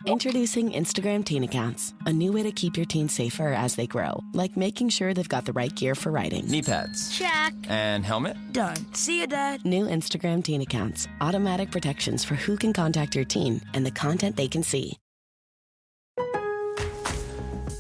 Introducing Instagram Teen Accounts, a new way to keep your teens safer as they grow, like making sure they've got the right gear for riding. Knee pads. Check. And helmet? Done. See you, Dad. New Instagram Teen Accounts, automatic protections for who can contact your teen and the content they can see.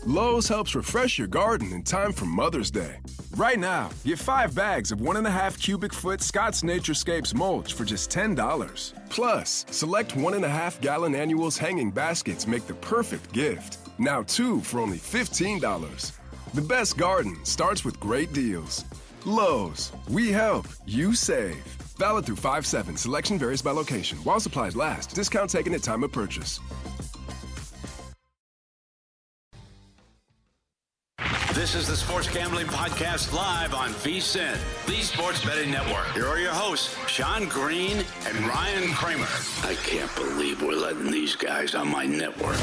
Lowe's helps refresh your garden in time for Mother's Day. Right now, get 5 bags of 1.5 cubic foot Scott's Naturescapes mulch for just $10. Plus, select 1.5 gallon annuals hanging baskets make the perfect gift. Now 2 for only $15. The best garden starts with great deals. Lowe's, we help, you save. Valid through 5/7. Selection varies by location. While supplies last. Discount taken at time of purchase. This is the Sports Gambling Podcast live on VSiN, the Sports Betting Network. Here are your hosts, Sean Green and Ryan Kramer. I can't believe we're letting these guys on my network.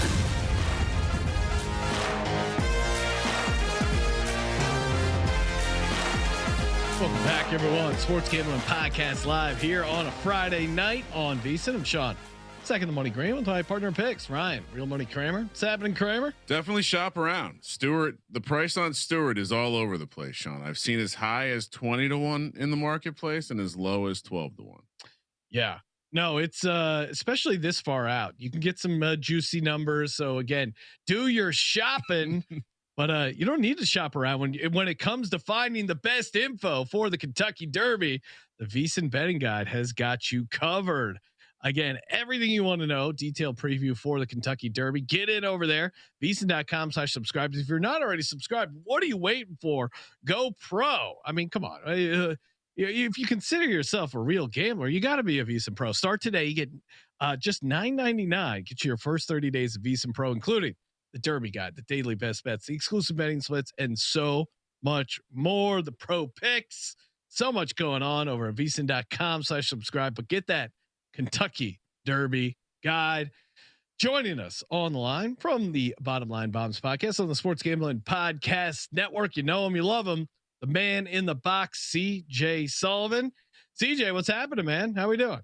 Welcome back, everyone. Sports Gambling Podcast live here on a Friday night on VSiN. I'm Sean. Second the money Green with my partner picks, Ryan. Real money Kramer. What's happening, Kramer? Definitely shop around. Stewart, the price on Stewart is all over the place, Sean. I've seen as high as 20-1 in the marketplace and as low as 12-1. Yeah. No, it's especially this far out. You can get some juicy numbers. So again, do your shopping, but you don't need to shop around when it comes to finding the best info for the Kentucky Derby. The VSiN Betting Guide has got you covered. Again, everything you want to know, detailed preview for the Kentucky Derby. Get in over there, VSiN.com/subscribe. If you're not already subscribed, what are you waiting for? Go pro. I mean, come on. If you consider yourself a real gambler, you got to be a VSiN Pro. Start today. You get just $9.99. Get you your first 30 days of VSiN Pro, including the Derby Guide, the daily best bets, the exclusive betting splits, and so much more. The pro picks. So much going on over at VSiN.com/subscribe. But get that Kentucky Derby Guide. Joining us on the line from the Bottom Line Bombs podcast on the Sports Gambling Podcast Network. You know him, you love him. The man in the box, CJ Sullivan. CJ, what's happening, man? How we doing?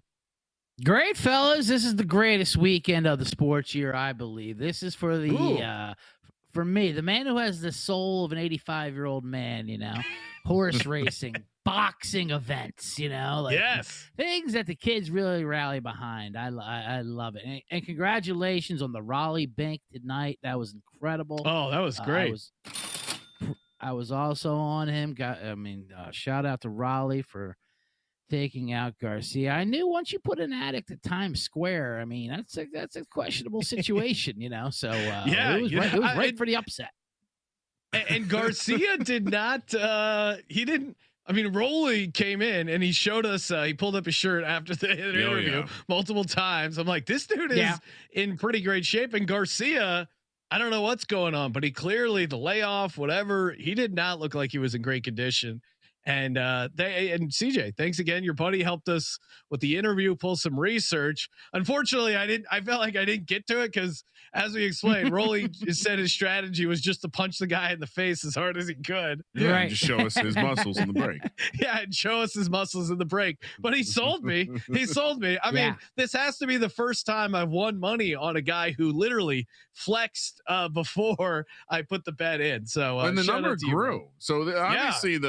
Great, fellas. This is the greatest weekend of the sports year, I believe. This is for the for me, the man who has the soul of an 85-year-old man, you know, horse racing, boxing events, you know, like things that the kids really rally behind. I love it. And congratulations on the Raleigh Bank tonight. That was incredible. Oh, that was great. I was also on him. Shout out to Raleigh for taking out Garcia. I knew once you put an addict at Times Square, I mean, that's a questionable situation, you know. So it was right for the upset. And Garcia did not. He didn't. I mean, Roley came in and he showed us. He pulled up his shirt after the interview multiple times. I'm like, this dude is in pretty great shape. And Garcia, I don't know what's going on, but he clearly, the layoff, whatever, he did not look like he was in great condition. And CJ, thanks again. Your buddy helped us with the interview, pull some research. Unfortunately, I felt like I didn't get to it because, as we explained, Rolly said his strategy was just to punch the guy in the face as hard as he could. Yeah, right. Just show us his muscles in the break. Yeah, and show us his muscles in the break. But he sold me. I mean, this has to be the first time I've won money on a guy who literally flexed before I put the bet in. So and the number grew. So obviously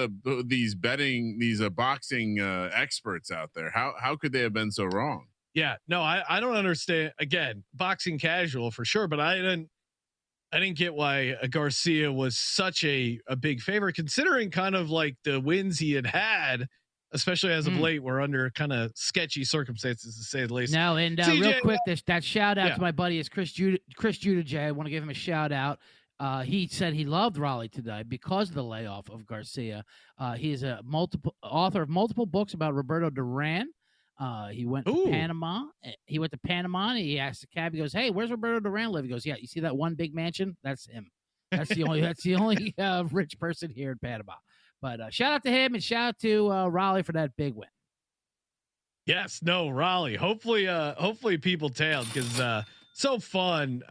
these boxing experts out there, how could they have been so wrong? Yeah, no, I don't understand. Again, boxing casual for sure, but I didn't get why Garcia was such a big favorite, considering kind of like the wins he had, especially as of late, were under kind of sketchy circumstances, to say the least. No, and real quick, that shout out to my buddy is Chris Judah. I want to give him a shout out. He said he loved Raleigh today because of the layoff of Garcia. He is a author of multiple books about Roberto Duran. He went to Panama. He went to Panama and he asked the cab, he goes, "Hey, where's Roberto Duran live?" He goes, "Yeah, you see that one big mansion? That's him. That's the only rich person here in Panama." But shout out to him and shout out to Raleigh for that big win. Yes, no, Raleigh. Hopefully people tailed because so fun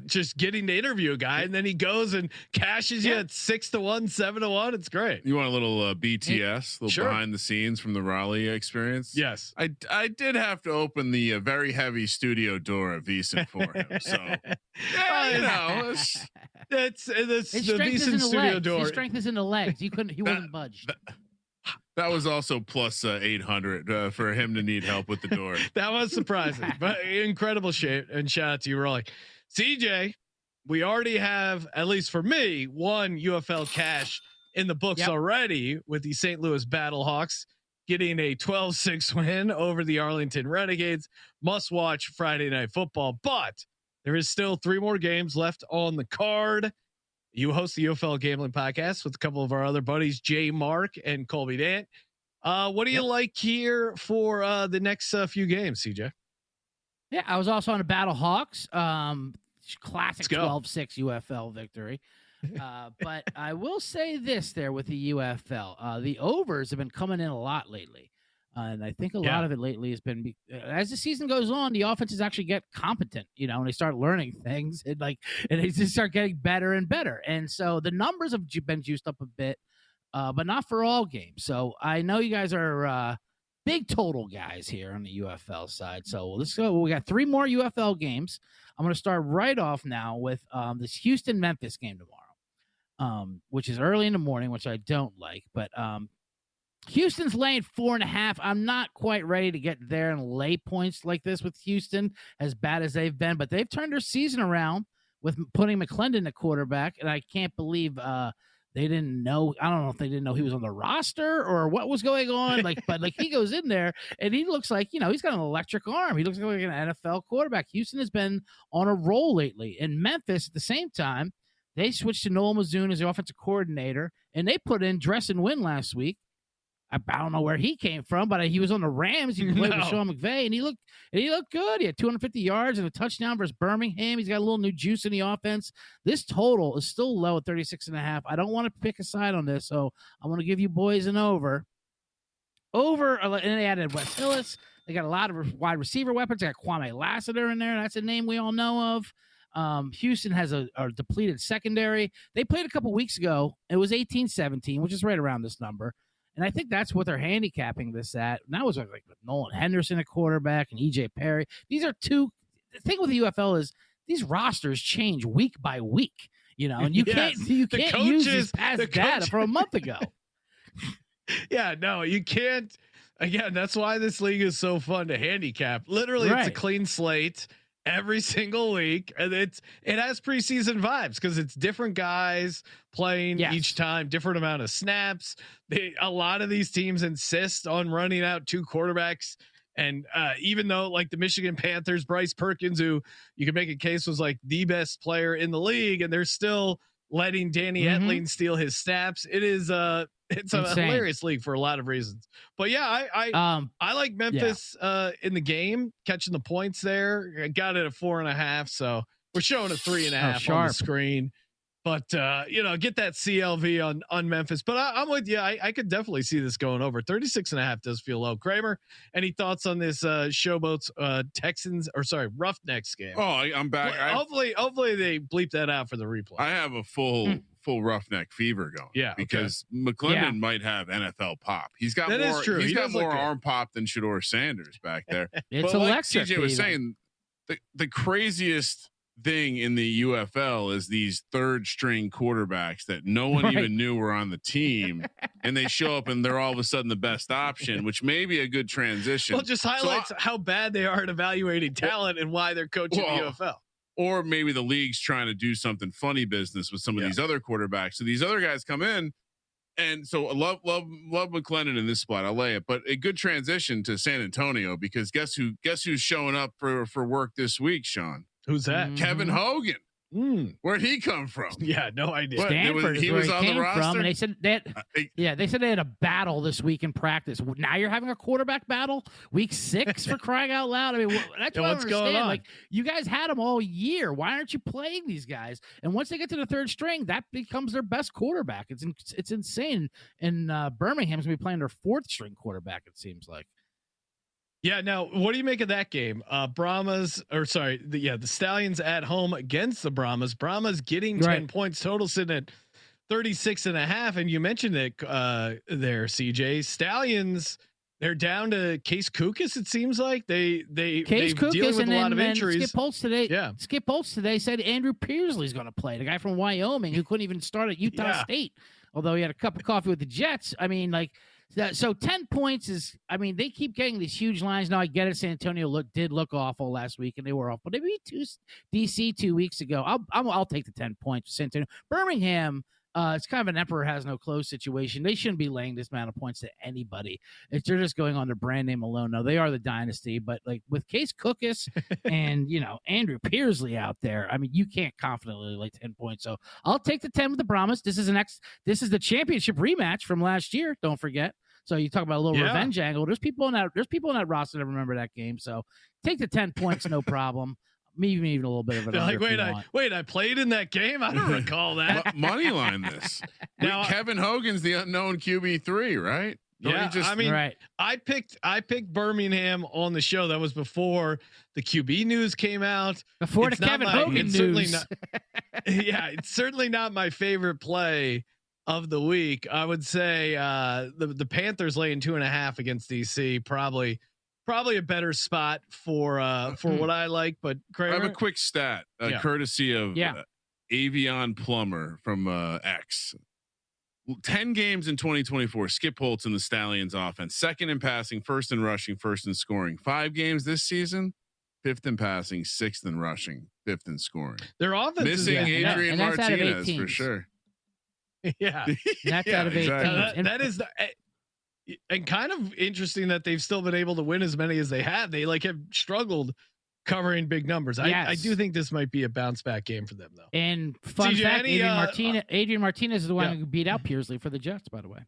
just getting to interview a guy, and then he goes and cashes you at 6-1, 7-1. It's great. You want a little BTS, little behind the scenes from the Raleigh experience? Yes. I did have to open the very heavy studio door at VSiN for him. So it's the VSiN studio door. His strength is in the legs. He wasn't budged. That was also plus 800 for him to need help with the door. That was surprising, but incredible shape. And shout out to you, Rolling. CJ, we already have, at least for me, one UFL cash in the books already with the St. Louis Battlehawks getting a 12-6 win over the Arlington Renegades. Must watch Friday Night Football, but there is still 3 more games left on the card. You host the UFL Gambling Podcast with a couple of our other buddies, Jay Mark and Colby Dant. What do you like here for the next few games, CJ? Yeah, I was also on the Battlehawks. Classic 12-6 UFL victory. But I will say this there with the UFL. The overs have been coming in a lot lately. And I think a lot of it lately has been as the season goes on, the offenses actually get competent, and they start learning things and they just start getting better and better. And so the numbers have been juiced up a bit, but not for all games. So I know you guys are big total guys here on the UFL side. So let's go. We got 3 more UFL games. I'm going to start right off now with this Houston-Memphis game tomorrow, which is early in the morning, which I don't like, but Houston's laying 4.5. I'm not quite ready to get there and lay points like this with Houston, as bad as they've been, but they've turned their season around with putting McClendon at quarterback. And I can't believe they didn't know. I don't know if they didn't know he was on the roster or what was going on. But he goes in there and he looks like, he's got an electric arm. He looks like an NFL quarterback. Houston has been on a roll lately. And Memphis at the same time, they switched to Noel Mazoon as the offensive coordinator, and they put in Dress and Win last week. I don't know where he came from, but he was on the Rams. He played with Sean McVay, and he looked good. He had 250 yards and a touchdown versus Birmingham. He's got a little new juice in the offense. This total is still low at 36.5. I don't want to pick a side on this, so I'm going to give you boys an over. And they added Wes Hillis. They got a lot of wide receiver weapons. They got Kwame Lassiter in there. That's a name we all know of. Houston has a depleted secondary. They played a couple weeks ago. It was 18-17, which is right around this number. And I think that's what they're handicapping this at. And that was like Nolan Henderson at quarterback and EJ Perry. These are two. The thing with the UFL is these rosters change week by week, and you can't use this past data from a month ago. Yeah, no, you can't. Again, that's why this league is so fun to handicap. Literally, It's a clean slate every single week, and it has preseason vibes because it's different guys playing each time, different amount of snaps. A lot of these teams insist on running out 2 quarterbacks, and even though like the Michigan Panthers, Bryce Perkins, who you can make a case was like the best player in the league, and they're still letting Danny Etling steal his snaps. It's a hilarious league for a lot of reasons. But yeah, I like Memphis in the game, catching the points there. I got it at 4.5, so we're showing a 3.5 on the screen. But get that CLV on Memphis. But I'm with you. I could definitely see this going over. 36.5 does feel low. Kramer, any thoughts on this Showboats Roughnecks game? Oh, I'm back. Hopefully they bleep that out for the replay. I have a full Roughneck fever going. Yeah, because McClendon might have NFL pop. He's got more. True. He's got more arm pop than Shedeur Sanders back there. It's but electric. Like CJ was saying, the craziest thing in the UFL is these 3rd string quarterbacks that no one even knew were on the team, and they show up and they're all of a sudden the best option, which may be a good transition. Well, just highlights how bad they are at evaluating talent and why they're coaching the UFL. Or maybe the league's trying to do something funny business with some of these other quarterbacks. So these other guys come in, and so I love McClendon in this spot. I'll lay it, but a good transition to San Antonio, because guess who's showing up for work this week, Sean? Who's that? Kevin Hogan. Where'd he come from? Yeah, no idea. Stanford he was on the roster. From, and they said they said they had a battle this week in practice. Now you're having a quarterback battle week 6 for crying out loud. I mean, that's what what's going on. Like, you guys had them all year. Why aren't you playing these guys? And once they get to the 3rd string, that becomes their best quarterback. It's insane. And Birmingham's gonna be playing their 4th string quarterback. It seems like. Yeah. Now, what do you make of that game? The Stallions at home against the Brahmas. Brahmas getting 10 points total, sitting at 36.5. And you mentioned it there, CJ. Stallions, they're down to Case Kukis. It seems like they've dealing with a lot of injuries. Skip Holtz today said Andrew Pearsley's going to play, the guy from Wyoming who couldn't even start at Utah State, although he had a cup of coffee with the Jets. I mean, like, so 10 points is, I mean, they keep getting these huge lines. Now I get it. San Antonio did look awful last week, and they were off, but they beat DC 2 weeks ago. I'll take the 10 points. San Antonio, Birmingham. It's kind of an emperor has no clothes situation. They shouldn't be laying this amount of points to anybody. They're just going on their brand name alone. No, they are the dynasty, but like with Case Kukis and Andrew Pearsley out there, I mean, you can't confidently lay 10 points. So I'll take the 10 with the Brahmas. This is the championship rematch from last year. Don't forget. So you talk about a little revenge angle. There's people in that roster that remember that game. So take the 10 points, no problem. Maybe even a little bit of it. Like, I played in that game. I don't recall that. Money line this. Now Kevin Hogan's the unknown QB3, right? I picked Birmingham on the show. That was before the QB news came out. Before the Kevin Hogan news. It's certainly not my favorite play of the week. I would say the Panthers laying 2.5 against DC probably a better spot for what I like. But Kramer? I have a quick stat, courtesy of Avion Plumber from X. 10 games in 2024. Skip Holtz in the Stallions offense, second in passing, first in rushing, first in scoring. 5 games this season, 5th in passing, 6th in rushing, 5th in scoring. Their offense missing Adrian Martinez for sure. Yeah, that's out of 8 teams. That is and kind of interesting that they've still been able to win as many as they have. They have struggled covering big numbers. I do think this might be a bounce back game for them though. And fun fact, Adrian Martinez is the one who beat out Pearsley for the Jets, by the way.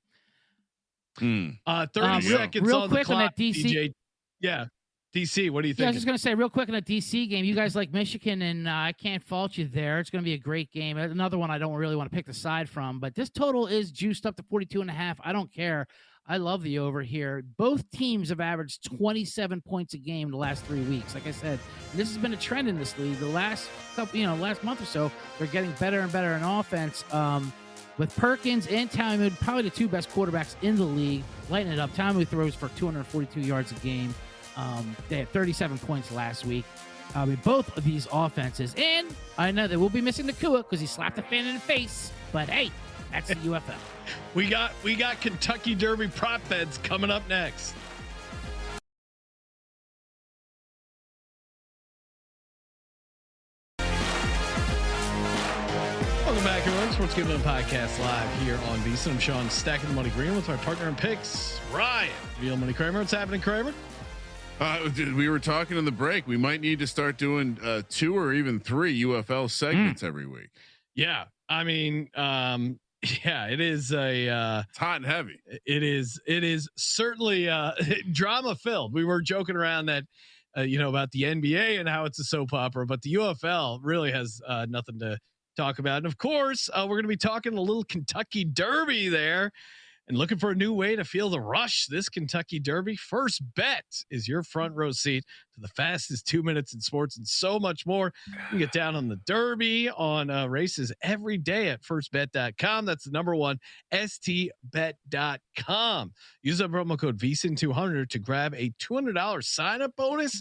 30 seconds real on quick the clock, on that DC. DJ. Yeah. DC, what do you think? I was just going to say real quick in that DC game, you guys like Michigan, and I can't fault you there. It's going to be a great game. Another one I don't really want to pick the side from, but this total is juiced up to 42.5. I don't care. I love the over here. Both teams have averaged 27 points a game the last 3 weeks. Like I said, this has been a trend in this league. The last last month or so, they're getting better and better in offense. With Perkins and Talmud, probably the 2 best quarterbacks in the league, lighting it up. Talmud throws for 242 yards a game. They had 37 points last week. Both of these offenses, and I know they will be missing Nakua because he slapped a fan in the face. But hey, that's the UFL. We got Kentucky Derby prop bets coming up next. Welcome back, everyone. Sports Gambling Podcast live here on VSiN. I'm Sean Stacking the Money Green with my partner in picks, Ryan Real Money Kramer. What's happening, Kramer? We were talking in the break. We might need to start doing 2 or even 3 UFL segments every week. Yeah, I mean, it is it's hot and heavy. It is certainly drama filled. We were joking around that about the NBA and how it's a soap opera, but the UFL really has nothing to talk about. And of course, we're going to be talking a little Kentucky Derby there. And looking for a new way to feel the rush this Kentucky Derby? First Bet is your front row seat to the fastest 2 minutes in sports and so much more. You can get down on the Derby, on races every day at firstbet.com. That's the number one, stbet.com. Use the promo code VSiN200 to grab a $200 sign-up bonus.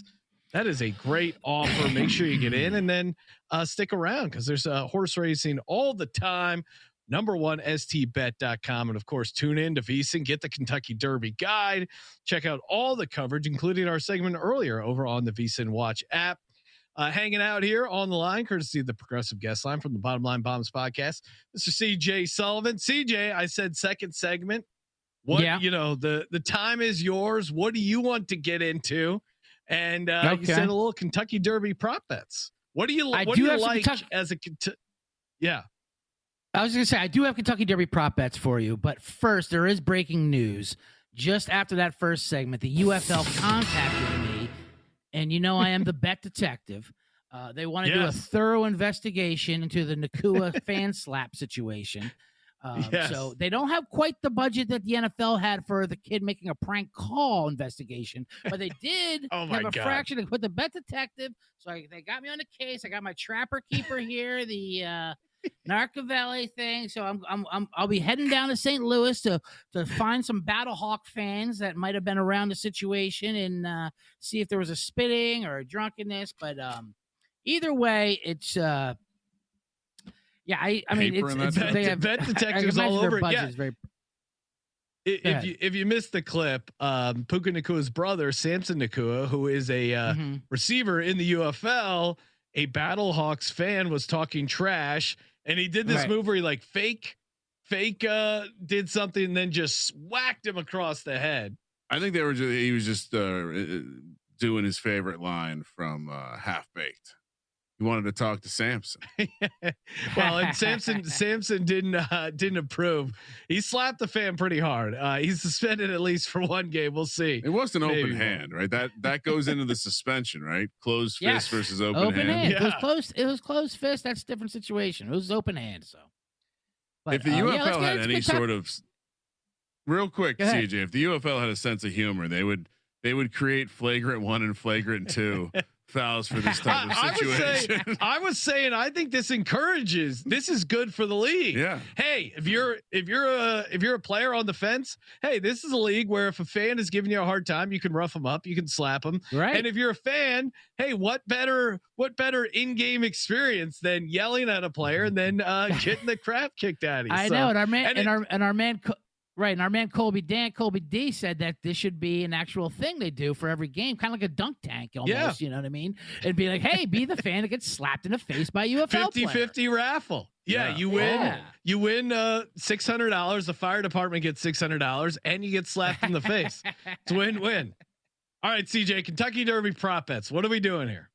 That is a great offer. Make sure you get in and then stick around because there's horse racing all the time. Number one, stbet.com. And of course, tune in to VSiN, get the Kentucky Derby guide, check out all the coverage, including our segment earlier over on the VSiN Watch app. Hanging out here on the line, courtesy of the Progressive Guest Line from the Bottom Line Bombs podcast, Mr. CJ Sullivan. CJ, I said second segment. The time is yours. What do you want to get into? And you said a little Kentucky Derby prop bets. What do you like as a yeah? I was going to say, I do have Kentucky Derby prop bets for you, but first, there is breaking news. Just after that first segment, the UFL contacted me, and I am the bet detective. They want to do a thorough investigation into the Nakua fan slap situation. So they don't have quite the budget that the NFL had for the kid making a prank call investigation, but they did have a fraction. They put the bet detective. So they got me on the case. I got my trapper keeper here, the Narcovelli thing. So I'll be heading down to St. Louis to find some Battlehawk fans that might have been around the situation and see if there was a spitting or a drunkenness. But either way, it's yeah, I mean, they have bet detectives all over. Yeah. Very, if you missed the clip, Puka Nakua's brother, Samson Nakua, who is a receiver in the UFL, a Battlehawks fan, was talking trash, and he did this move where he like fake did something and then just whacked him across the head. I think he was just doing his favorite line from Half Baked. He wanted to talk to Samson. Well, and Samson didn't approve. He slapped the fan pretty hard. He's suspended at least for one game. We'll see. It was an open hand, right? That goes into the suspension, right? Closed fist versus open hand. Yeah. It was closed fist. That's a different situation. It was open hand. So, but, if the UFL had any sort of real quick, CJ, if the UFL had a sense of humor, they would create flagrant 1 and flagrant 2. Fouls for this type of situation. I was saying I think this is good for the league. Yeah. Hey, if you're a player on the fence, hey, this is a league where if a fan is giving you a hard time, you can rough them up, you can slap them. Right. And if you're a fan, hey, what better in-game experience than yelling at a player and then getting the crap kicked out of you? I know, and our man right, and our man Colby D said that this should be an actual thing they do for every game, kind of like a dunk tank almost, you know what I mean? It'd be like, hey, be the fan that gets slapped in the face by UFL 50-50 raffle. Yeah, you win. You win $600. The fire department gets $600 and you get slapped in the face. It's win-win. All right, CJ, Kentucky Derby prop bets. What are we doing here?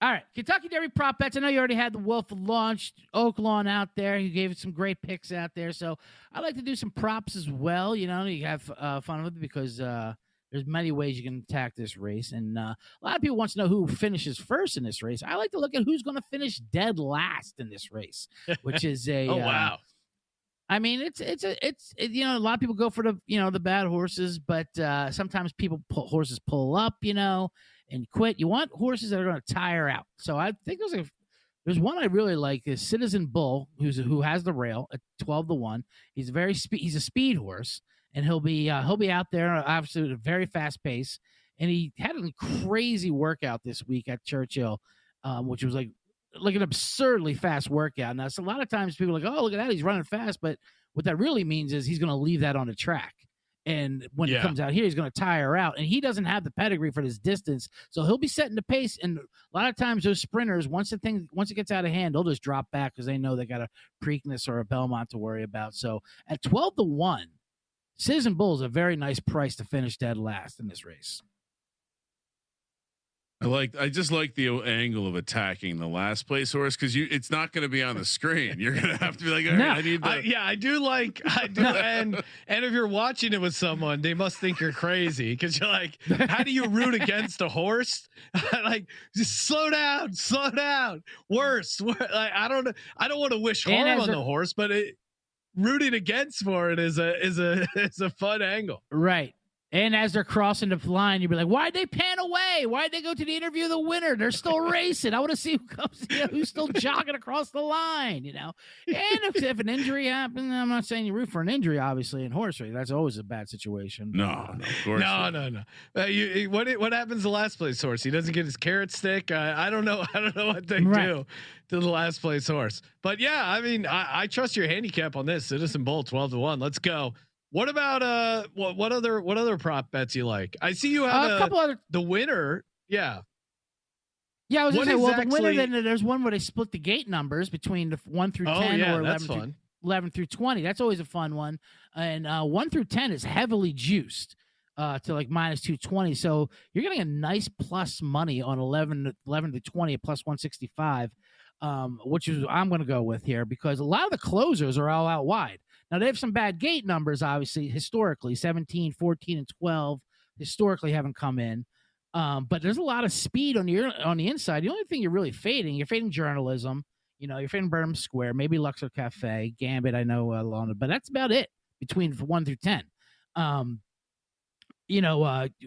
All right, Kentucky Derby prop bets. I know you already had the Wolf launched Oaklawn out there. You gave it some great picks out there. So I like to do some props as well. You know, you have fun with it because there's many ways you can attack this race. And a lot of people want to know who finishes first in this race. I like to look at who's going to finish dead last in this race, which is a wow. I mean, it's you know, a lot of people go for the bad horses, but sometimes horses pull up, and quit. You want horses that are going to tire out. So I think there's one I really like is Citizen Bull, who has the rail at 12-1. He's he's a speed horse, and he'll be out there obviously at a very fast pace. And he had a crazy workout this week at Churchill, which was like an absurdly fast workout. Now, so a lot of times people are like, oh, look at that, he's running fast, but what that really means is he's going to leave that on the track. And when he comes out here, he's going to tire out. And he doesn't have the pedigree for this distance. So he'll be setting the pace. And a lot of times those sprinters, once it gets out of hand, they'll just drop back because they know they got a Preakness or a Belmont to worry about. So at 12-1, Citizen Bull is a very nice price to finish dead last in this race. I just like the angle of attacking the last place horse because it's not going to be on the screen. You're going to have to be like, all right, I need to. I do, and if you're watching it with someone, they must think you're crazy because you're like, how do you root against a horse? Like, just slow down. Worse. Like, I don't want to wish harm on the horse, but rooting against for it is a fun angle, right? And as they're crossing the line, you'd be like, why'd they pan away? Why'd they go to the interview of the winner? They're still racing. I want to see who comes, who's still jogging across the line, And if an injury happens, I'm not saying you root for an injury, obviously, in horse racing. That's always a bad situation. No, of course. No. What happens to the last place horse? He doesn't get his carrot stick. I don't know what they do to the last place horse. But yeah, I mean, I trust your handicap on this. Citizen Bull 12-1. Let's go. What about what other prop bets you like? I see you have a couple other the winner. Yeah. Yeah, I was going to say, the winner, then there's one where they split the gate numbers between the 1 through 10 or 11 through 20. That's always a fun one. And 1 through 10 is heavily juiced to like minus 220. So you're getting a nice plus money on 11 to 20 at plus 165, which is I'm going to go with here because a lot of the closers are all out wide. Now, they have some bad gate numbers, obviously, historically. 17, 14, and 12 historically haven't come in. But there's a lot of speed on the inside. The only thing you're fading journalism. You're in Burnham Square, maybe Luxor Cafe, Gambit. I know Lana, but that's about it between 1 through 10.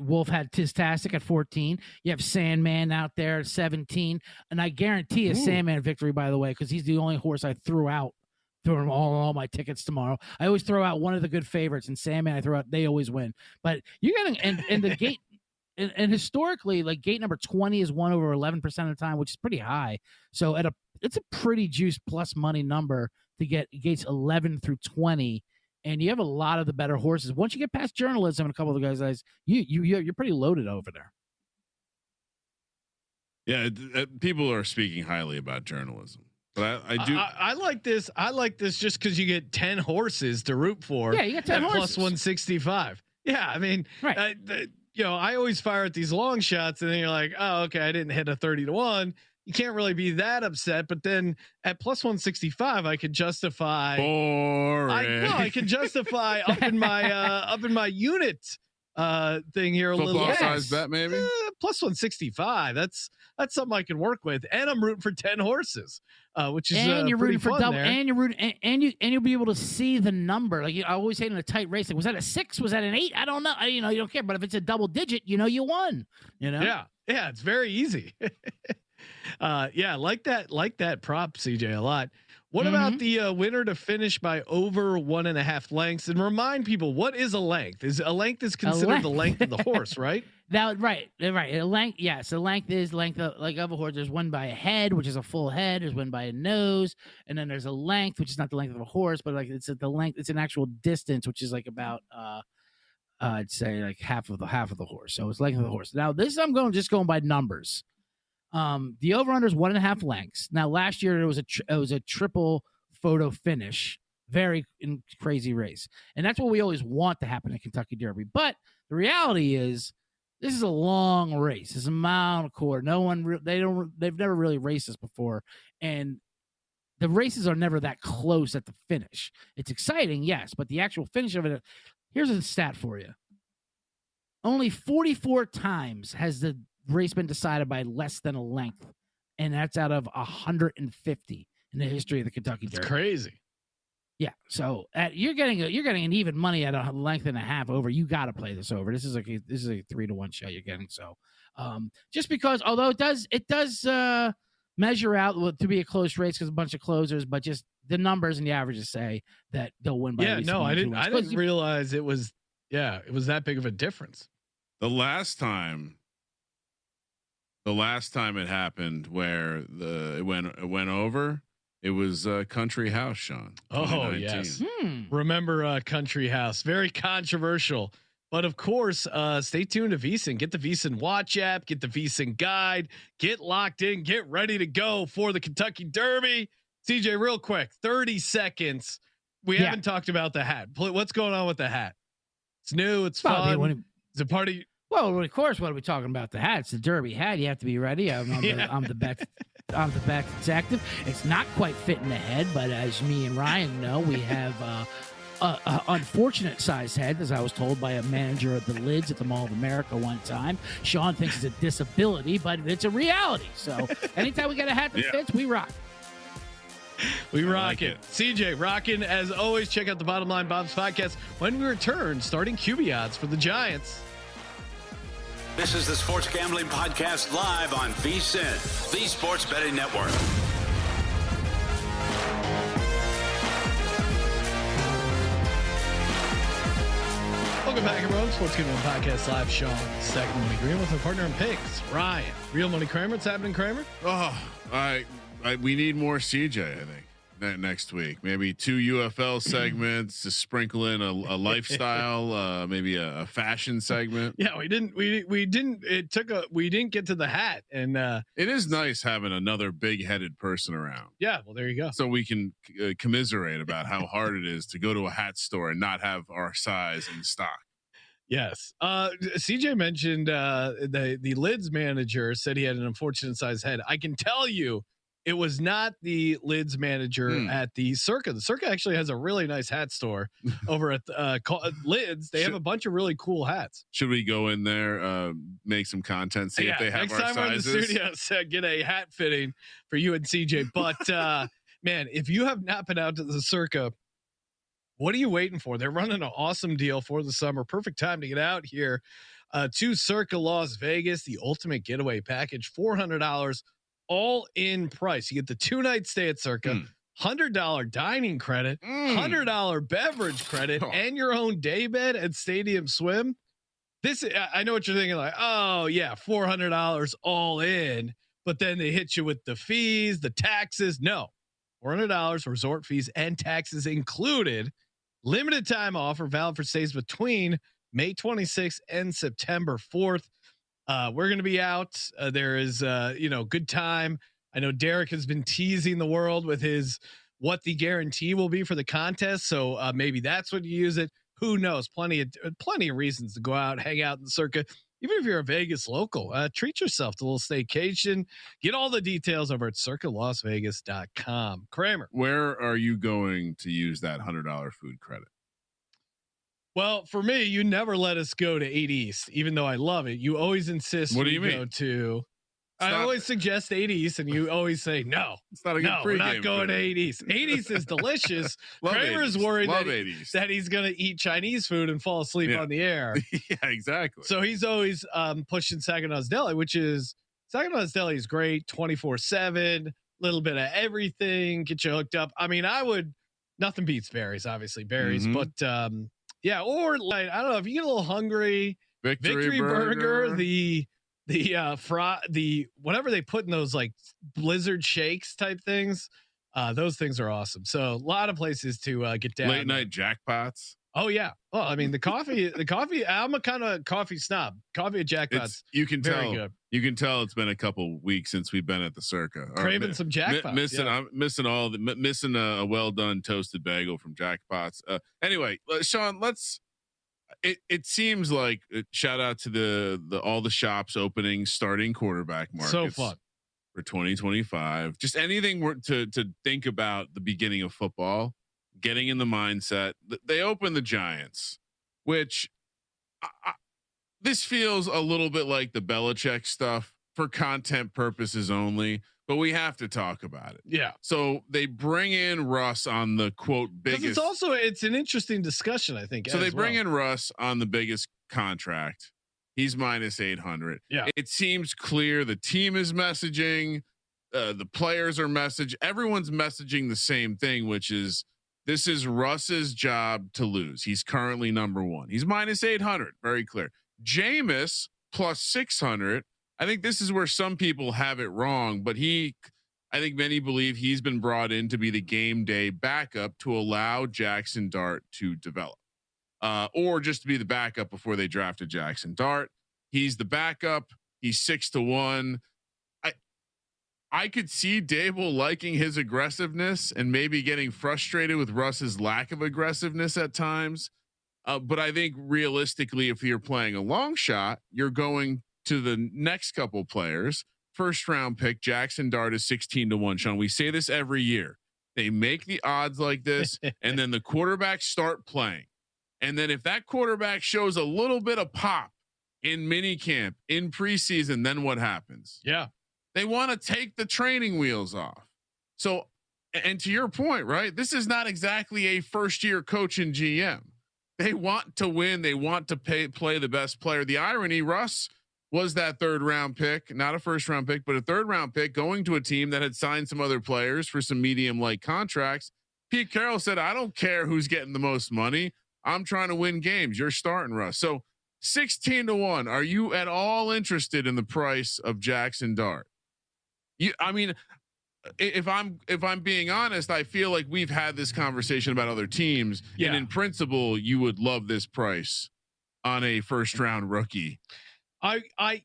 Wolf had Tistastic at 14. You have Sandman out there at 17, and I guarantee a Sandman victory, by the way, because he's the only horse I threw out through all my tickets tomorrow. I always throw out one of the good favorites, and Sandman I throw out, they always win. But you're getting and the gate. And historically, like gate number 20 is won over 11% of the time, which is pretty high. So it's a pretty juiced plus money number to get gates 11 through 20. And you have a lot of the better horses. Once you get past journalism and a couple of the guys, you're pretty loaded over there. Yeah, people are speaking highly about journalism. But I do. I like this. I like this just because you get 10 horses to root for. Yeah, you get 10 horses. Plus 165. Yeah, I mean, right. I always fire at these long shots, and then you're like, oh, okay, I didn't hit a 30-1. You can't really be that upset. But then at plus 165, I could justify. Boring. I can justify up in my unit thing here a little. Football size bet, maybe plus 165. That's something I can work with, and I'm rooting for 10 horses, which is and you're rooting for double, there. and you're rooting, and you'll be able to see the number. Like I always hate in a tight race. Like, was that a 6? Was that an 8? I don't know. You don't care. But if it's a double digit, you won. Yeah, it's very easy. Like that prop, CJ, a lot. What about the winner to finish by over 1.5 lengths? And remind people, what is a length? A length is considered the length of the horse, right? Right. A length, yes. A length is length of a horse. There's one by a head, which is a full head. There's one by a nose, and then there's a length, which is not the length of a horse, but like it's the length. It's an actual distance, which is like about I'd say like half of the horse. So it's length of the horse. Now this I'm going by numbers. The over/under is 1.5 lengths. Now last year it was a triple photo finish, very crazy race, and that's what we always want to happen in Kentucky Derby. But the reality is, this is a long race. It's a mile and a quarter. They've never really raced this before, and the races are never that close at the finish. It's exciting, yes, but the actual finish of it. Here's a stat for you: only 44 times has the race been decided by less than a length, and that's out of 150 in the history of the Kentucky Derby. It's crazy. Yeah, so you're getting an even money at a length and a half over. You got to play this over. This is a 3-1 shot you're getting. So, just because, although it does measure out to be a close race because a bunch of closers, but just the numbers and the averages say that they'll win by. Yeah, no, I didn't realize it was that big of a difference. The last time it happened where it went over. It was Country House, Sean. Oh yes, remember Country House? Very controversial, but of course, stay tuned to VSiN. Get the VSiN Watch app. Get the VSiN Guide. Get locked in. Get ready to go for the Kentucky Derby. CJ, real quick, 30 seconds. We haven't talked about the hat. What's going on with the hat? It's new. It's fun. It's a party. Well, of course, what are we talking about? The hat. It's the Derby hat. You have to be ready. I'm the bet. I'm the back detective. It's not quite fitting the head, but as me and Ryan know, we have a unfortunate size head, as I was told by a manager at the Lids at the Mall of America one time. Sean thinks it's a disability, but it's a reality. So anytime we get a hat that fits, we rock. We rock it. CJ, rocking as always. Check out the Bottom Line Bob's podcast when we return, starting QB odds for the Giants. This is the Sports Gambling Podcast live on VSiN, the Sports Betting Network. Welcome back, everyone. Sports Gambling Podcast live. Sean, second money green with my partner in picks, Ryan. Real Money Kramer. What's happening, Kramer? Oh, we need more CJ. I think next week, maybe 2 UFL segments to sprinkle in a lifestyle, maybe a fashion segment. Yeah, we didn't get to the hat, and it is nice having another big-headed person around. Yeah, well, there you go. So we can commiserate about how hard it is to go to a hat store and not have our size in stock. Yes. CJ mentioned the Lids manager said he had an unfortunate size head. I can tell you, It was not the lids manager at the Circa. The Circa actually has a really nice hat store over at Lids. They have a bunch of really cool hats. Should we go in there, make some content, see if they have next our time sizes? We're in the studio, get a hat fitting for you and CJ. But man, if you have not been out to the Circa, what are you waiting for? They're running an awesome deal for the summer. Perfect time to get out here to Circa Las Vegas, the ultimate getaway package, $400 all in price. You get the 2-night stay at Circa, $100 dining credit, $100 beverage credit, and your own day bed and stadium swim. This, I know what you're thinking, like, oh yeah, $400 all in, but then they hit you with the fees, the taxes. No, $400 resort fees and taxes included. Limited time offer, valid for stays between May 26th and September 4th. We're going to be out. There is, good time. I know Derek has been teasing the world with his what the guarantee will be for the contest. So maybe that's what you use it. Who knows? Plenty of reasons to go out, hang out in the Circa. Even if you're a Vegas local, treat yourself to a little staycation. Get all the details over at circalasvegas.com. Kramer, where are you going to use that $100 food credit? Well, for me, you never let us go to 8 East, even though I love it. You always insist. What do you mean? Go to? I always suggest 8 East, and you always say no. It's not a good we're not going to 8 East. 8 East is delicious. Kramer's worried that he's going to eat Chinese food and fall asleep on the air. Yeah, exactly. So he's always pushing Saginaw's Deli, which is Saginaw's Deli is great, 24/7, little bit of everything, get you hooked up. I mean, nothing beats Barry's, obviously Barry's, but yeah, or like I don't know if you get a little hungry, Victory Burger, the whatever they put in those like blizzard shakes type things, those things are awesome. So a lot of places to get down. Late night jackpots. Oh yeah. Well, I mean the coffee. I'm a kind of coffee snob. Coffee at Jackpots. You can tell. Good. You can tell it's been a couple weeks since we've been at the Circa. Craving some Jackpots. I'm missing a well done toasted bagel from Jackpots. Anyway, Sean, It seems like shout out to the all the shops opening, starting quarterback markets. So fun for 2025. Just anything to think about the beginning of football. Getting in the mindset. They open the Giants, which this feels a little bit like the Belichick stuff for content purposes only, but we have to talk about it. Yeah. So they bring in Russ on the quote biggest. It's an interesting discussion, I think. So they bring in Russ on the biggest contract. He's minus 800. Yeah. It seems clear the team is messaging, the players are everyone's messaging the same thing, which is, this is Russ's job to lose. He's currently number one. He's minus 800. Very clear. Jameis plus 600. I think this is where some people have it wrong, but I think many believe he's been brought in to be the game day backup to allow Jackson Dart to develop, or just to be the backup before they drafted Jackson Dart. He's the backup. He's 6-1. I could see Dable liking his aggressiveness and maybe getting frustrated with Russ's lack of aggressiveness at times. But I think realistically, if you're playing a long shot, you're going to the next couple players. First round pick Jackson Dart is 16-1. Sean, we say this every year. They make the odds like this, and then the quarterbacks start playing. And then if that quarterback shows a little bit of pop in minicamp, in preseason, then what happens? Yeah. They want to take the training wheels off. So, and to your point, right? This is not exactly a first year coach and GM. They want to win. They want to play the best player. The irony, Russ was that 3rd round pick, not a 1st round pick, but a 3rd round pick going to a team that had signed some other players for some medium like contracts. Pete Carroll said, I don't care who's getting the most money. I'm trying to win games. You're starting Russ. So 16-1. Are you at all interested in the price of Jackson Dart? I mean, if I'm being honest, I feel like we've had this conversation about other teams, and in principle, you would love this price on a 1st round rookie. I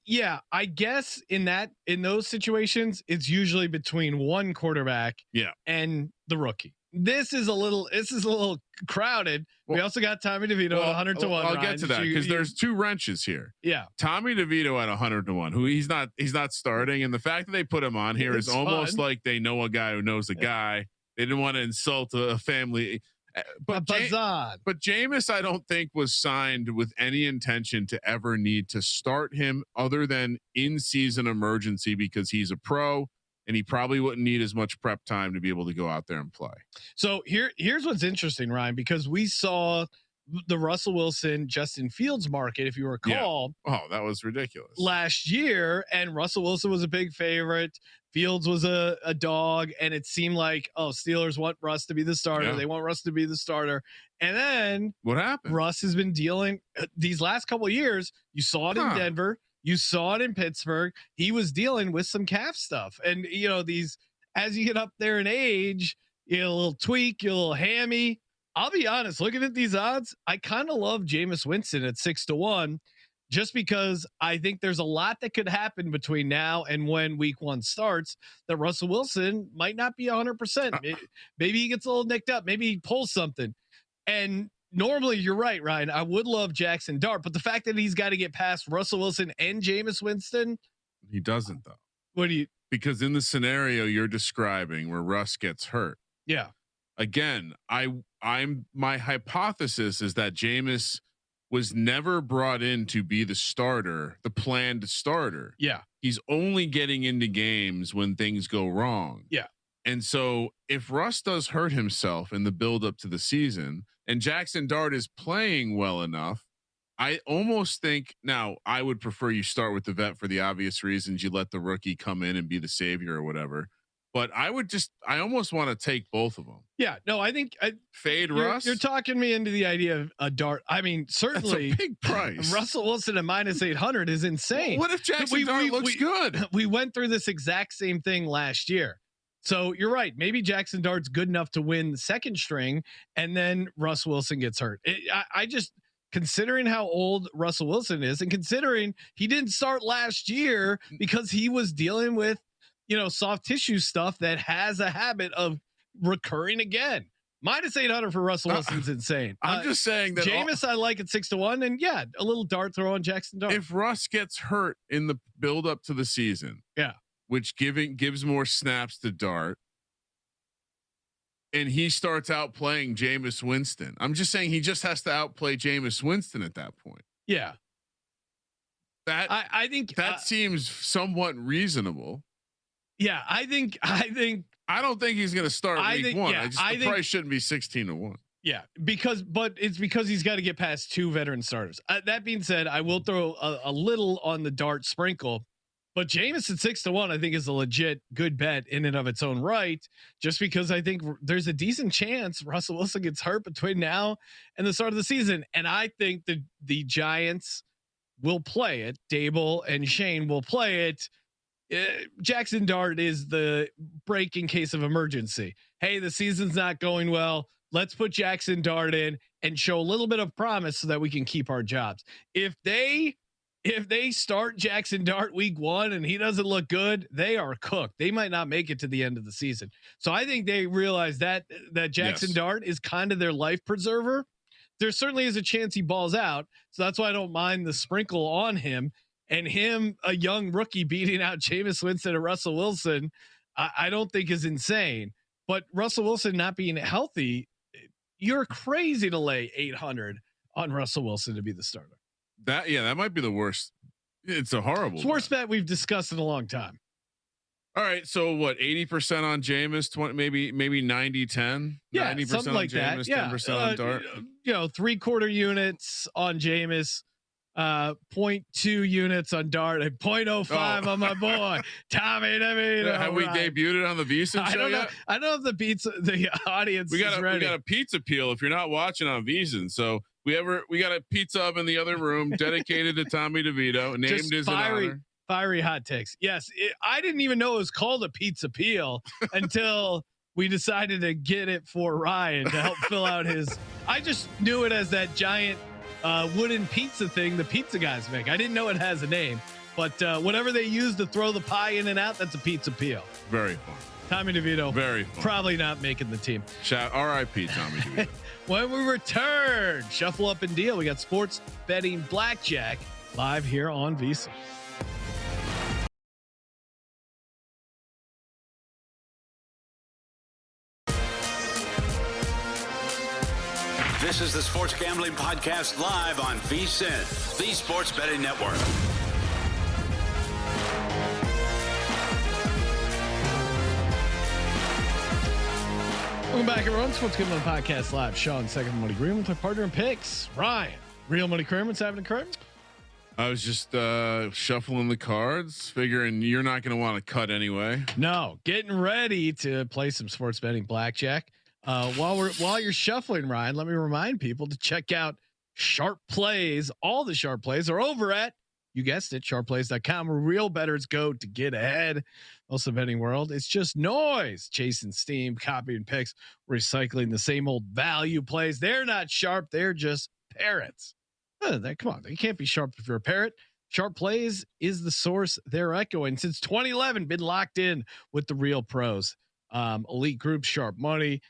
guess in those situations, it's usually between one quarterback, and the rookie. this is a little crowded. We also got Tommy DeVito at 100 to 1. I'll get to that because there's two wrenches here. Yeah. Tommy DeVito at 100 to 1, who he's not starting. And the fact that they put him on here is almost like they know a guy who knows a guy. They didn't want to insult a family. But Jameis, I don't think was signed with any intention to ever need to start him other than in season emergency because he's a pro and he probably wouldn't need as much prep time to be able to go out there and play. So here's what's interesting, Ryan, because we saw the Russell Wilson, Justin Fields market, if you recall. Yeah. Oh, that was ridiculous last year. And Russell Wilson was a big favorite. Fields was a dog. And it seemed like, Steelers want Russ to be the starter. Yeah. They want Russ to be the starter. And then what happened? Russ has been dealing these last couple of years. You saw it in Denver. You saw it in Pittsburgh. He was dealing with some calf stuff. And, as you get up there in age, a little tweak, a little hammy. I'll be honest, looking at these odds, I kind of love Jameis Winston at 6 to 1, just because I think there's a lot that could happen between now and when week 1 starts that Russell Wilson might not be 100%. Maybe he gets a little nicked up. Maybe he pulls something. And normally you're right, Ryan. I would love Jackson Dart, but the fact that he's got to get past Russell Wilson and Jameis Winston. He doesn't though. What do you? Because in the scenario you're describing where Russ gets hurt. Yeah. Again, my hypothesis is that Jameis was never brought in to be the starter, the planned starter. Yeah. He's only getting into games when things go wrong. Yeah. And so if Russ does hurt himself in the build up to the season and Jackson Dart is playing well enough, I almost think now I would prefer you start with the vet for the obvious reasons. You let the rookie come in and be the savior or whatever. But I almost want to take both of them. Yeah, no, I think fade Russ. You're talking me into the idea of a Dart. I mean, certainly that's a big price. Russell Wilson at -800 is insane. Well, what if Jackson Dart looks good? We went through this exact same thing last year. So you're right. Maybe Jackson Dart's good enough to win the second string, and then Russ Wilson gets hurt. I just, considering how old Russell Wilson is, and considering he didn't start last year because he was dealing with soft tissue stuff that has a habit of recurring again. -800 for Russell Wilson's insane. I'm just saying that Jameis I like at 6 to 1, and yeah, a little dart throw on Jackson Dart. If Russ gets hurt in the build up to the season, yeah, which gives more snaps to Dart, and he starts out playing Jameis Winston, I'm just saying he just has to outplay Jameis Winston at that point. Yeah, that I think that seems somewhat reasonable. Yeah, I don't think he's going to start week 1. Yeah, the price shouldn't be 16 to 1. Yeah, but it's because he's got to get past 2 veteran starters. That being said, I will throw a little on the Dart sprinkle, but Jameis at 6 to 1, I think is a legit good bet in and of its own right, just because I think there's a decent chance Russell Wilson gets hurt between now and the start of the season. And I think the Giants will play it. Dable and Shane will play it. Jackson Dart is the break in case of emergency. Hey, the season's not going well. Let's put Jackson Dart in and show a little bit of promise so that we can keep our jobs. If they start Jackson Dart week 1 and he doesn't look good, they are cooked. They might not make it to the end of the season. So I think they realize that Jackson Dart is kind of their life preserver. There certainly is a chance he balls out. So that's why I don't mind the sprinkle on him. And him, a young rookie, beating out Jameis Winston and Russell Wilson, I don't think is insane. But Russell Wilson not being healthy, you're crazy to lay 800 on Russell Wilson to be the starter. That might be the worst. It's a horrible. It's worst bet we've discussed in a long time. All right, so what? 80% on Jameis, 20, maybe 90-10. Yeah, 90% something like on Jameis, that. Yeah, 10% on Dart. 3/4 units on Jameis. 0.2 units on Dart and 0.05 on my boy Tommy DeVito. Have we debuted it on the VSiN show yet? I don't know if the audience we got is ready. We got a pizza peel if you're not watching on VSiN. So we got a pizza oven in the other room dedicated to Tommy DeVito, named Just his honor. Fiery hot takes. Yes, I didn't even know it was called a pizza peel until we decided to get it for Ryan to help fill out his. I just knew it as that giant wooden pizza thing the pizza guys make. I didn't know it has a name, but whatever they use to throw the pie in and out, that's a pizza peel. Very fun. Tommy DeVito. Very fun. Probably not making the team. R.I.P. Tommy DeVito. When we return, shuffle up and deal. We got sports betting blackjack live here on VSiN. This is the Sports Gambling Podcast live on VSiN, the Sports Betting Network. Welcome back, everyone. Sports Gambling Podcast live. Sean, second money green with my partner in picks, Ryan. Real money Kramer. What's happening, Kramer? I was just shuffling the cards, figuring you're not going to want to cut anyway. No, getting ready to play some sports betting blackjack. While you're shuffling, Ryan, let me remind people to check out Sharp Plays. All the Sharp Plays are over at, you guessed it, sharpplays.com, where real bettors go to get ahead. Also, betting world, it's just noise, chasing steam, copying picks, recycling the same old value plays. They're not sharp; they're just parrots. Come on, you can't be sharp if you're a parrot. Sharp Plays is the source they're echoing since 2011. Been locked in with the real pros, elite groups, sharp money.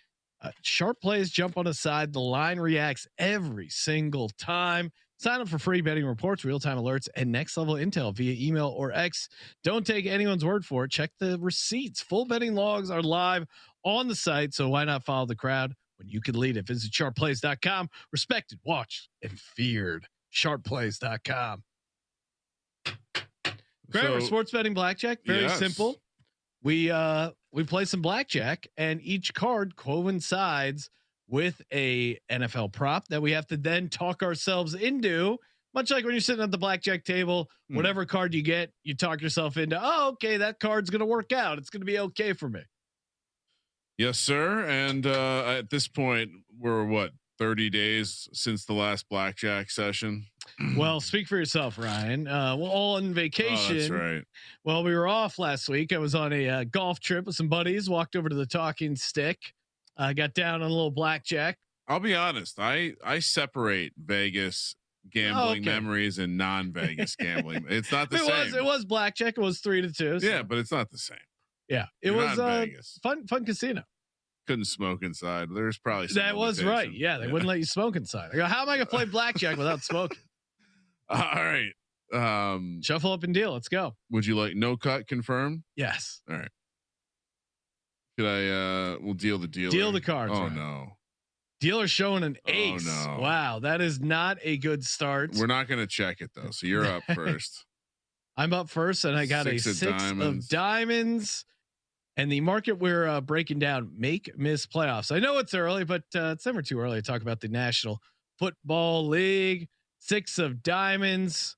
Sharp Plays jump on the side. The line reacts every single time. Sign up for free betting reports, real-time alerts, and next level intel via email or X. Don't take anyone's word for it. Check the receipts. Full betting logs are live on the site, so why not follow the crowd when you can lead it? Visit sharpplays.com. Respected, watched, and feared. Sharpplays.com. Kramer, sports betting blackjack, very simple. We play some blackjack, and each card coincides with a NFL prop that we have to then talk ourselves into. Much like when you're sitting at the blackjack table, whatever card you get, you talk yourself into, oh, okay, that card's going to work out. It's going to be okay for me. Yes, sir. And at this point, we're 30 days since the last blackjack session. Well, speak for yourself, Ryan. We're all on vacation. Oh, that's right. Well, we were off last week. I was on a golf trip with some buddies, walked over to the Talking Stick. I got down on a little blackjack. I'll be honest. I separate Vegas gambling memories and non-Vegas gambling. It's not the same. It was blackjack. It was 3-2. So. Yeah, but it's not the same. Yeah, it was fun casino. Couldn't smoke inside. There's probably some that was right. Yeah, they wouldn't let you smoke inside. I go, how am I gonna play blackjack without smoking? All right. Shuffle up and deal. Let's go. Would you like no cut confirmed? Yes. All right. Should I we'll deal the dealer. Deal the cards. Oh right. no. Dealer showing an ace. Oh no. Wow, that is not a good start. We're not gonna check it though. So you're up first. I'm up first, and I got a six of diamonds. And the market we're breaking down, miss playoffs. I know it's early, but it's never too early to talk about the National Football League. 6 of diamonds,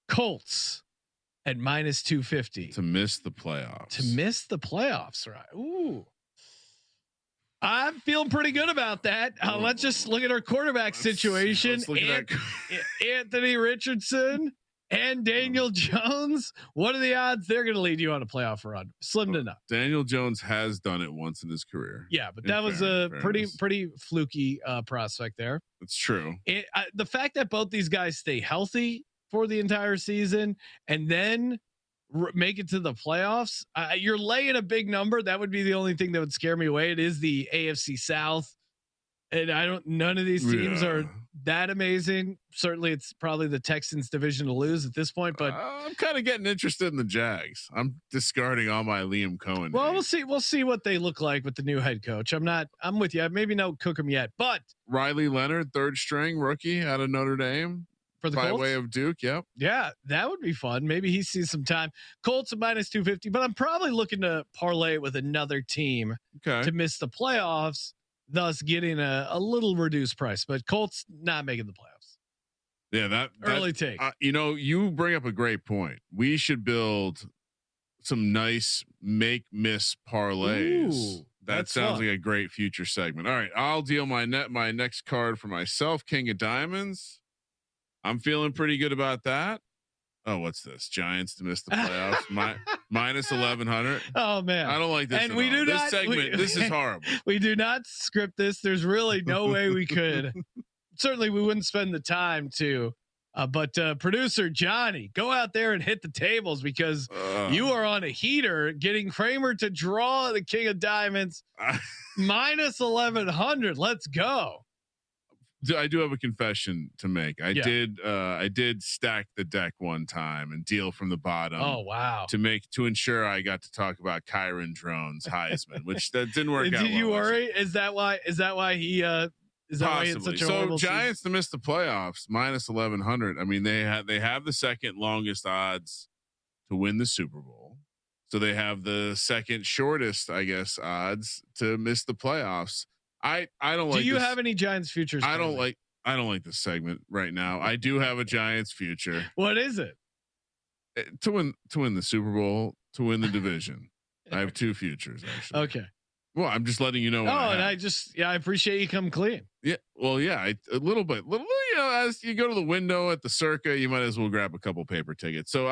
Colts at -250 to miss the playoffs. To miss the playoffs, right? Ooh, I'm feeling pretty good about that. Let's just look at our quarterback situation. Anthony Richardson and Daniel Jones. What are the odds they're going to lead you on a playoff run? Slim to none. Daniel Jones has done it once in his career. Yeah, but that was a pretty fluky prospect there. It's true. The fact that both these guys stay healthy for the entire season and then make it to the playoffs, you're laying a big number. That would be the only thing that would scare me away. It is the AFC South. And none of these teams are that amazing. Certainly it's probably the Texans division to lose at this point, but I'm kind of getting interested in the Jags. I'm discarding all my Liam Cohen. Well, we'll see what they look like with the new head coach. I'm with you. Maybe no cook them yet, but Riley Leonard, 3rd string rookie out of Notre Dame for the by Colts? way of Duke. Yep. Yeah, that would be fun. Maybe he sees some time. Colts at -250, but I'm probably looking to parlay it with another team to miss the playoffs, thus getting a little reduced price. But Colts not making the playoffs. Yeah, that early take. You bring up a great point. We should build some nice miss parlays. Ooh, that sounds like a great future segment. All right, I'll deal my next card for myself. King of Diamonds. I'm feeling pretty good about that. Oh, what's this? Giants to miss the playoffs. Minus 1100. Oh man, I don't like this. And we do this not. Segment. This is horrible. We do not script this. There's really no way we could. Certainly, we wouldn't spend the time to But producer Johnny, go out there and hit the tables because you are on a heater getting Kramer to draw the king of diamonds minus 1100. Let's go. I do have a confession to make. I did stack the deck one time and deal from the bottom. Oh wow! To ensure I got to talk about Kyron Drone's Heisman, which that didn't work out. Did you worry? Is that why he? Is that why he had such a horrible Giants season? to miss the playoffs minus 1100. I mean, they have the second longest odds to win the Super Bowl, so they have the second shortest, I guess, odds to miss the playoffs. I don't like. Do you have any Giants futures? I don't like this segment right now. I do have a Giants future. What is it? To win the Super Bowl, to win the division. I have two futures actually. Okay. Well, I'm just letting you know. And I appreciate you come clean. Yeah. Well, yeah, a little bit. As you go to the window at the Circa, you might as well grab a couple paper tickets. So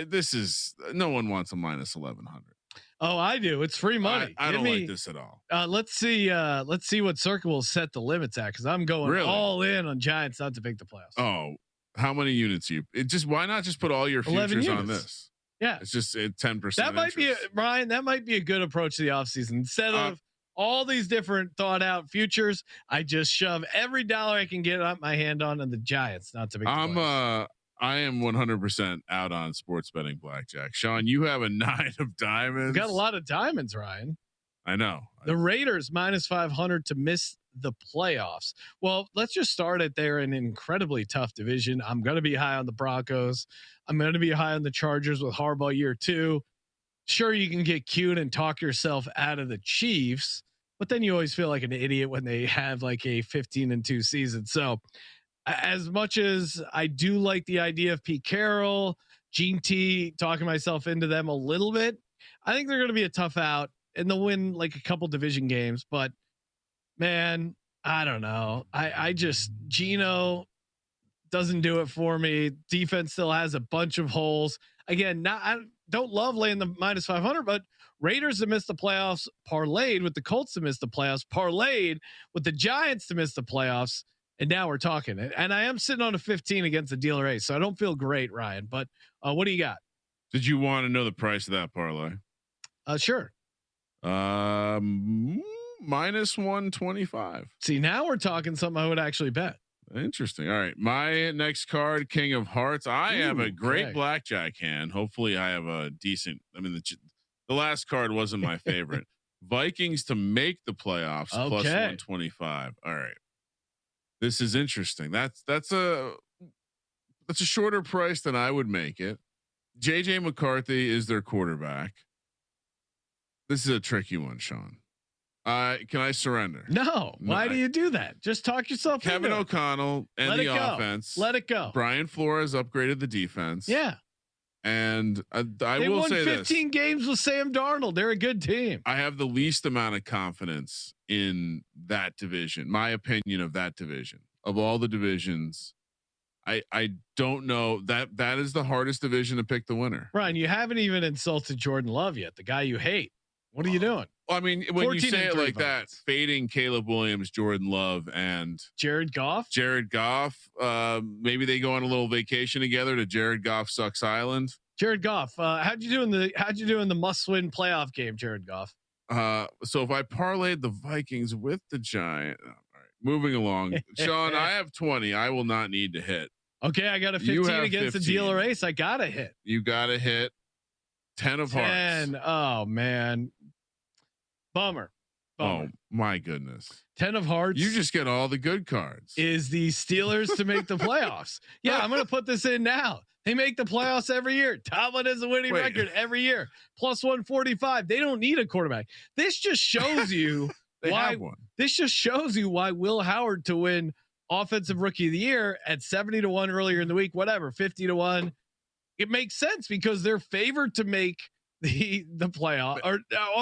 this is, no one wants a minus 1100. Oh, I do. It's free money. I don't like this at all. Let's see what Circa will set the limits at, because I'm going all in on Giants not to make the playoffs. Oh, how many units why not just put all your futures on this? Yeah, it's just 10%. That might be Brian. That might be a good approach to the offseason. Instead of all these different thought out futures, I just shove every dollar I can get my hand on the Giants not to make the playoffs. I am 100% out on sports betting blackjack. Sean, you have a 9 of diamonds. Got a lot of diamonds, Ryan. I know. The Raiders minus 500 to miss the playoffs. Well, let's just start it there in an incredibly tough division. I'm going to be high on the Broncos. I'm going to be high on the Chargers with Harbaugh year 2. Sure, you can get cute and talk yourself out of the Chiefs, but then you always feel like an idiot when they have like a 15-2 season. So as much as I do like the idea of Pete Carroll, Gene T, talking myself into them a little bit, I think they're going to be a tough out and they'll win like a couple division games. But man, I don't know. I just, Geno doesn't do it for me. Defense still has a bunch of holes. Again, I don't love laying the minus 500, but Raiders to miss the playoffs parlayed with the Colts to miss the playoffs, parlayed with the Giants to miss the playoffs. And now we're talking. And I am sitting on a 15 against the dealer ace, so I don't feel great, Ryan. But what do you got? Did you want to know the price of that parlay? Sure. Minus 125. See, now we're talking something I would actually bet. Interesting. All right. My next card, King of Hearts. I have a great blackjack hand. Hopefully I have a decent, the last card wasn't my favorite. Vikings to make the playoffs plus 125. All right. This is interesting. That's a shorter price than I would make it. JJ McCarthy is their quarterback. This is a tricky one, Sean. Can I surrender? No. Why do you do that? Just talk yourself. Kevin O'Connell and the offense. Let it go. Brian Flores upgraded the defense. Yeah. And I will won say 15 games with Sam Darnold. They're a good team. I have the least amount of confidence in that division. My opinion of that division, of all the divisions, I don't know that is the hardest division to pick the winner. Ryan, you haven't even insulted Jordan Love yet, the guy you hate. What are you doing? I mean, when you say it like that, fading Caleb Williams, Jordan Love, and Jared Goff. Maybe they go on a little vacation together to Jared Goff Sucks Island. Jared Goff, how'd you do in the must-win playoff game, Jared Goff? So if I parlayed the Vikings with the Giant, all right, moving along, Sean, I have 20. I will not need to hit. Okay, I got a 15 against the dealer ace. I gotta hit. You gotta hit 10 of hearts. Oh man. Bummer. Oh my goodness. 10 of hearts. You just get all the good cards. Is the Steelers to make the playoffs. Yeah, I'm going to put this in now. They make the playoffs every year. Tomlin has a winning record every year. Plus 145. They don't need a quarterback. This just shows you why Will Howard to win offensive rookie of the year at 70-1 earlier in the week, whatever, 50-1. It makes sense because they're favored to make the playoff, or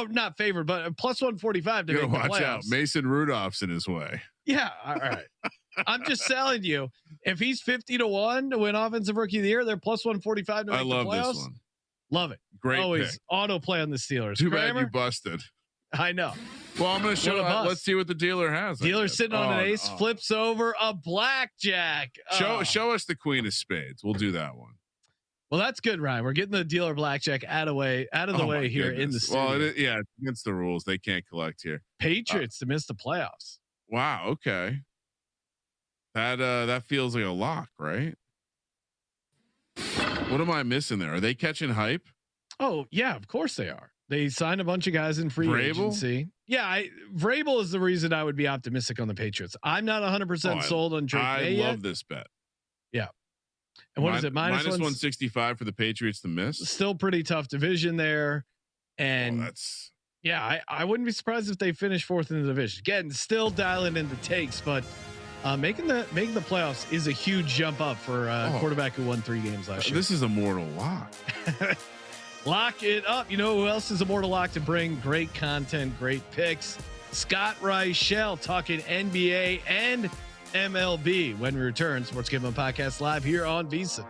not favored, but plus 145 to make the playoffs. Watch out, Mason Rudolph's in his way. Yeah, all right. I'm just telling you, if he's 50-1 to win offensive rookie of the year, they're plus 145 to make the playoffs. I love this one. Love it. Great. Always pick. Auto play on the Steelers. Too bad you busted. I know. Well, I'm going to show. Let's see what the dealer has. Dealer sitting on an ace, flips over a blackjack. Show us the queen of spades. We'll do that one. Well, that's good, Ryan. We're getting the dealer blackjack out of the way here in the studio. Well, it's against the rules. They can't collect here. Patriots to miss the playoffs. Wow. Okay. That feels like a lock, right? What am I missing there? Are they catching hype? Oh yeah, of course they are. They signed a bunch of guys in free agency. Yeah, Vrabel is the reason I would be optimistic on the Patriots. I'm not 100% sold on Drake May love this bet. Yeah. And what is it? Minus 165 for the Patriots to miss. Still pretty tough division there. And I wouldn't be surprised if they finish fourth in the division. Again, still dialing in the takes, but making the playoffs is a huge jump up for a quarterback who won 3 games last year. This is a mortal lock. Lock it up. You know who else is a mortal lock to bring great content, great picks? Scott Reichel talking NBA and MLB when we return. Sports Gambling Podcast live here on VSiN.